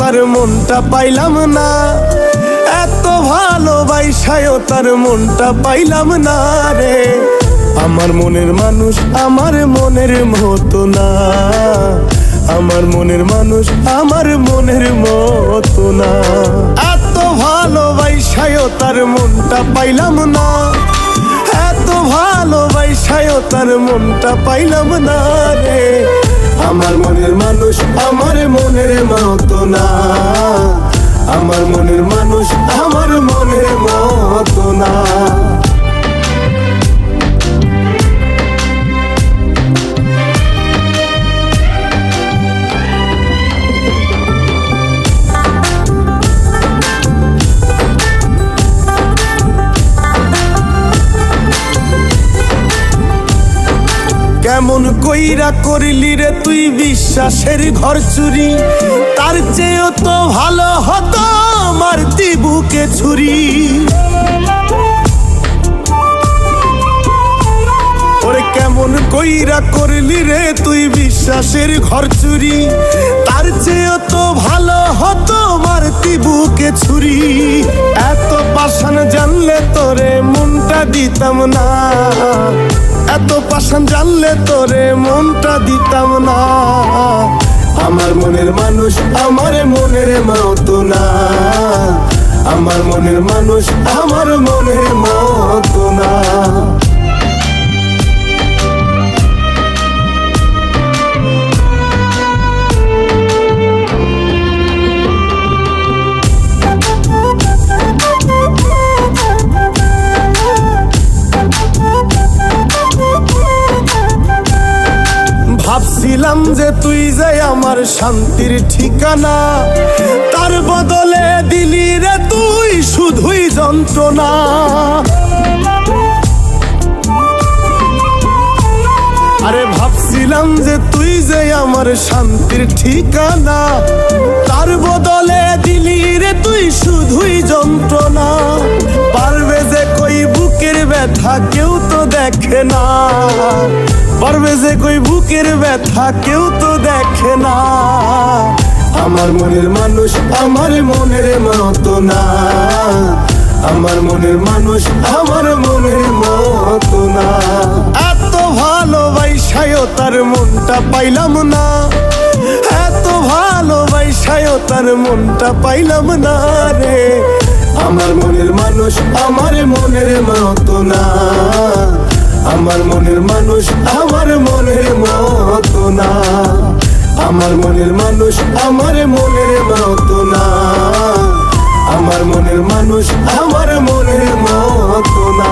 তার মনটা পাইলাম না, এত ভালোবাসায়ও তার মনটা পাইলাম না রে। আমার মনের মানুষ আমার মনের মতো না, আমার মনের মানুষ আমার মনের মতো না। এত ভালোবাসায়ও তার মনটা পাইলাম না, এত ভালোবাসায়ও তার মনটা পাইলাম না রে। আমার মনের মানুষ আমার মনের মতো না, আমার মনের মানুষ আমার মনের মতো না। কেমন কইরা করলি রে তুই বিশ্বাসের ঘর চুরি, তার চেয়েও তো ভালো হতো মারতি বুকে ছুরি। ওরে কেমন কইরা করলি রে তুই বিশ্বাসের ঘর চুরি, তার চেয়েও তো ভালো হতো মারতি বুকে ছুরি। এত পাষাণ জানলে তোরে মনটা দিতাম না, এত পাষাণ জানলে তোরে মনটা দিতাম না। আমার মনের মানুষ আমার মনের মতো না, আমার মনের মানুষ আমার মনের মতো না। ভাবছিলাম যে তুই যাই আমার শান্তির ঠিকানা, তার বদলে দিলি রে তুই শুধুই যন্ত্রণা। আরে ভাবছিলাম যে তুই যাই আমার শান্তির ঠিকানা, তার বদলে দিলি রে তুই শুধুই যন্ত্রণা। পারবে যে কই বুকের ব্যথা কেউ তো দেখে না, পারবে যে কই বুকের ব্যথা কেউ তো দেখে না। আমার মনের মানুষ আমার মনের মতো না, আমার মনের মানুষ আমার মনের মতো না। এত ভালোবাসায়ও তার মনটা পাইলাম না, এত ভালোবাসায়ও তার মনটা পাইলাম না রে। আমার মনের মানুষ আমার মনের মতো না, আমার মনের মানুষ আমার মনের মতো না। আমার মনের মানুষ আমার মনের মতো না, আমার মনের মানুষ আমার মনের মতো না।